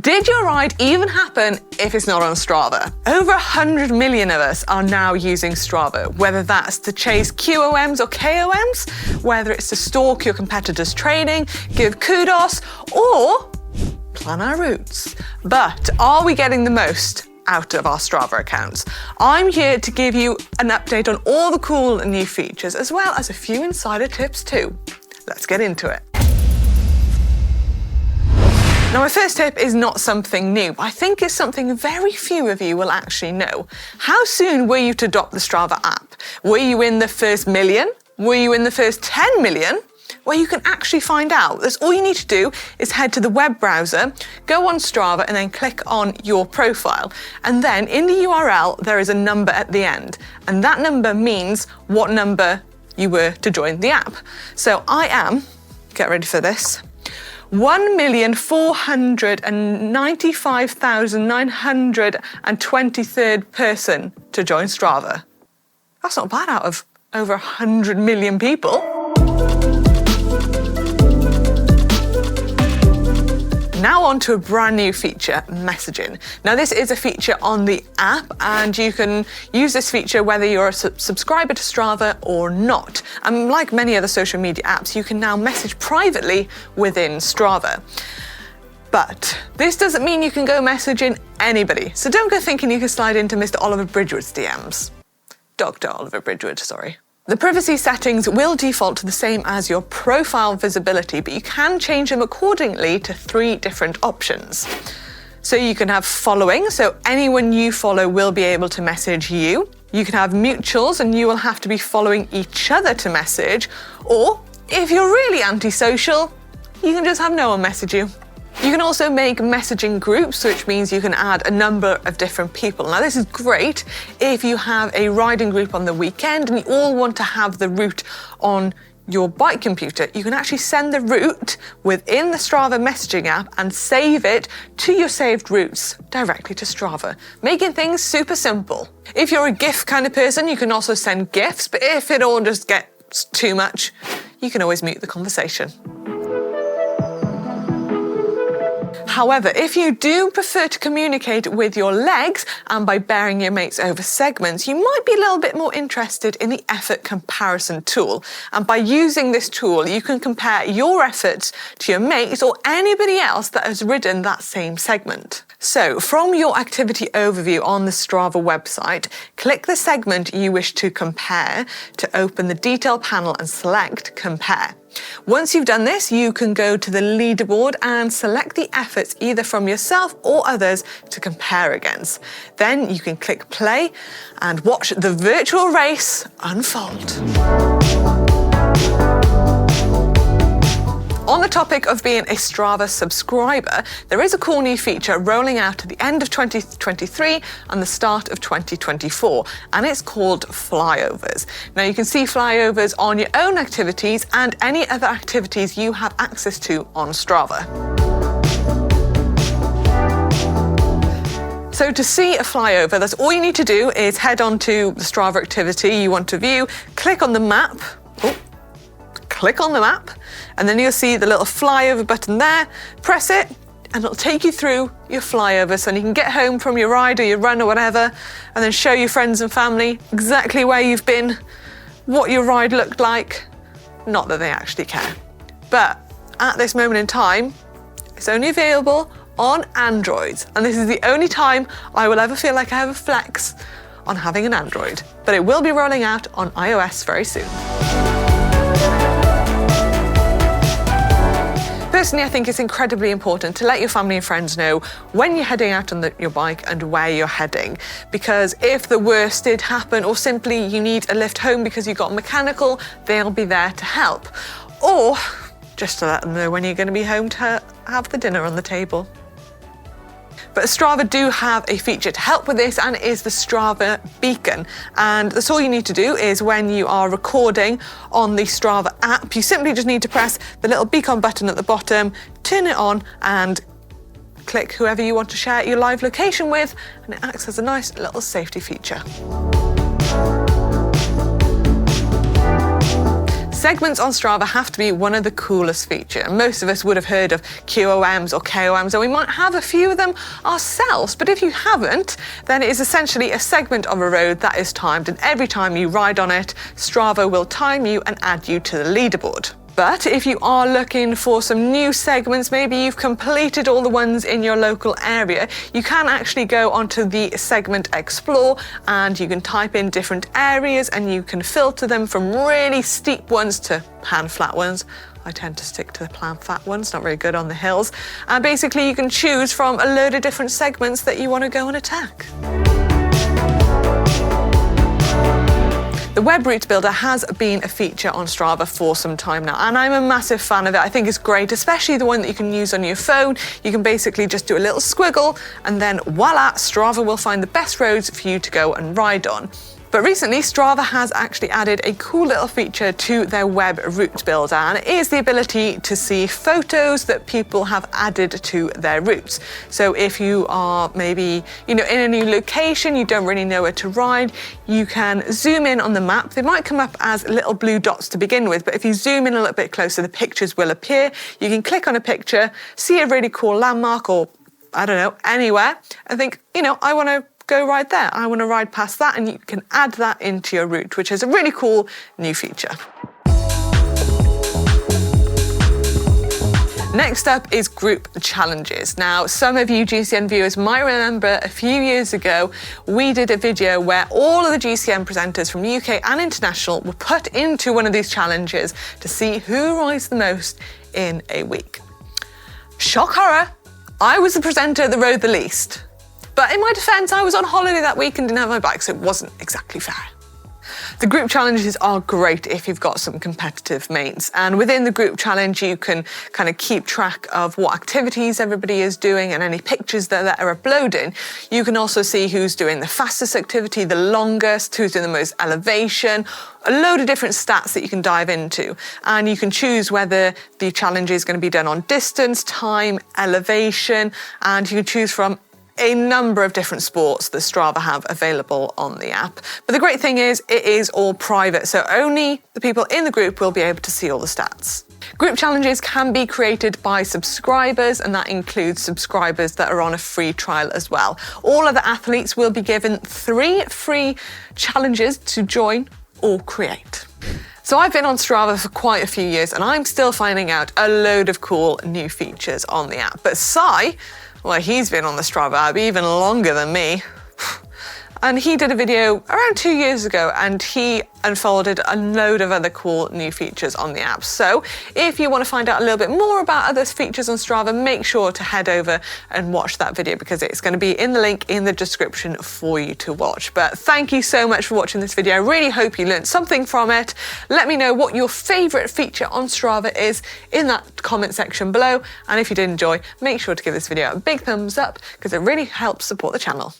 Did your ride even happen if it's not on Strava? Over 100 million of us are now using Strava, whether that's to chase QOMs or KOMs, whether it's to stalk your competitors' training, give kudos, or plan our routes. But are we getting the most out of our Strava accounts? I'm here to give you an update on all the cool and new features, as well as a few insider tips too. Let's get into it. Now, my first tip is not something new, but I think it's something very few of you will actually know. How soon were you to adopt the Strava app? Were you in the first million? Were you in the first 10 million? Well, you can actually find out. That's all you need to do is head to the web browser, go on Strava, and then click on your profile. And then in the URL, there is a number at the end. And that number means what number you were to join the app. So I am, get ready for this, 1,495,923rd person to join Strava. That's not bad out of over 100 million people. Now on to a brand new feature, messaging. Now this is a feature on the app and you can use this feature whether you're a subscriber to Strava or not. And like many other social media apps, you can now message privately within Strava. But this doesn't mean you can go messaging anybody. So don't go thinking you can slide into Mr. Oliver Bridgewood's DMs. Dr. Oliver Bridgewood, sorry. The privacy settings will default to the same as your profile visibility, but you can change them accordingly to 3 different options. So you can have following, so anyone you follow will be able to message you. You can have mutuals, and you will have to be following each other to message. Or if you're really antisocial, you can just have no one message you. You can also make messaging groups, which means you can add a number of different people. Now, this is great if you have a riding group on the weekend and you all want to have the route on your bike computer. You can actually send the route within the Strava messaging app and save it to your saved routes directly to Strava, making things super simple. If you're a GIF kind of person, you can also send GIFs, but if it all just gets too much, you can always mute the conversation. However, if you do prefer to communicate with your legs and by bearing your mates over segments, you might be a little bit more interested in the effort comparison tool. And by using this tool, you can compare your efforts to your mates or anybody else that has ridden that same segment. So from your activity overview on the Strava website, click the segment you wish to compare to open the detail panel and select Compare. Once you've done this, you can go to the leaderboard and select the efforts either from yourself or others to compare against. Then you can click play and watch the virtual race unfold. On the topic of being a Strava subscriber, there is a cool new feature rolling out at the end of 2023 and the start of 2024, and it's called flyovers. Now you can see flyovers on your own activities and any other activities you have access to on Strava. So to see a flyover, that's all you need to do is head on to the Strava activity you want to view, click on the map, and then you'll see the little flyover button there. Press it and it'll take you through your flyover so you can get home from your ride or your run or whatever and then show your friends and family exactly where you've been, what your ride looked like. Not that they actually care. But at this moment in time, it's only available on Androids, and this is the only time I will ever feel like I have a flex on having an Android. But it will be rolling out on iOS very soon. Personally, I think it's incredibly important to let your family and friends know when you're heading out on your bike and where you're heading. Because if the worst did happen or simply you need a lift home because you got mechanical, they'll be there to help. Or just to let them know when you're going to be home to have the dinner on the table. But Strava do have a feature to help with this, and it is the Strava beacon. And that's all you need to do is when you are recording on the Strava app, you simply just need to press the little beacon button at the bottom, turn it on and click whoever you want to share your live location with, and it acts as a nice little safety feature. Segments on Strava have to be one of the coolest features. Most of us would have heard of QOMs or KOMs, and we might have a few of them ourselves. But if you haven't, then it is essentially a segment of a road that is timed, and every time you ride on it, Strava will time you and add you to the leaderboard. But if you are looking for some new segments, maybe you've completed all the ones in your local area, you can actually go onto the Segment Explore and you can type in different areas and you can filter them from really steep ones to pan flat ones. I tend to stick to the plan fat ones, not very good on the hills. And basically you can choose from a load of different segments that you want to go and attack. The Web Route Builder has been a feature on Strava for some time now, and I'm a massive fan of it. I think it's great, especially the one that you can use on your phone. You can basically just do a little squiggle and then voila, Strava will find the best roads for you to go and ride on. But recently, Strava has actually added a cool little feature to their Web Route Builder, and it is the ability to see photos that people have added to their routes. So if you are maybe, in a new location, you don't really know where to ride, you can zoom in on the map. They might come up as little blue dots to begin with, but if you zoom in a little bit closer, the pictures will appear. You can click on a picture, see a really cool landmark or, I don't know, anywhere, and think, I want to go ride there. I want to ride past that, and you can add that into your route, which is a really cool new feature. Next up is group challenges. Now, some of you GCN viewers might remember a few years ago, we did a video where all of the GCN presenters from UK and international were put into one of these challenges to see who rides the most in a week. Shock horror, I was the presenter that rode the least. But in my defence, I was on holiday that week and didn't have my bike, so it wasn't exactly fair. The group challenges are great if you've got some competitive mates, and within the group challenge you can kind of keep track of what activities everybody is doing and any pictures that are uploading. You can also see who's doing the fastest activity, the longest, who's doing the most elevation, a load of different stats that you can dive into, and you can choose whether the challenge is going to be done on distance, time, elevation, and you can choose from a number of different sports that Strava have available on the app. But the great thing is it is all private, so only the people in the group will be able to see all the stats. Group challenges can be created by subscribers, and that includes subscribers that are on a free trial as well. All of the athletes will be given 3 free challenges to join or create. So I've been on Strava for quite a few years and I'm still finding out a load of cool new features on the app. But Sai, well, he's been on the Strava app even longer than me. And he did a video around 2 years ago and he unfolded a load of other cool new features on the app. So if you want to find out a little bit more about other features on Strava, make sure to head over and watch that video because it's going to be in the link in the description for you to watch. But thank you so much for watching this video. I really hope you learned something from it. Let me know what your favourite feature on Strava is in that comment section below. And if you did enjoy, make sure to give this video a big thumbs up because it really helps support the channel.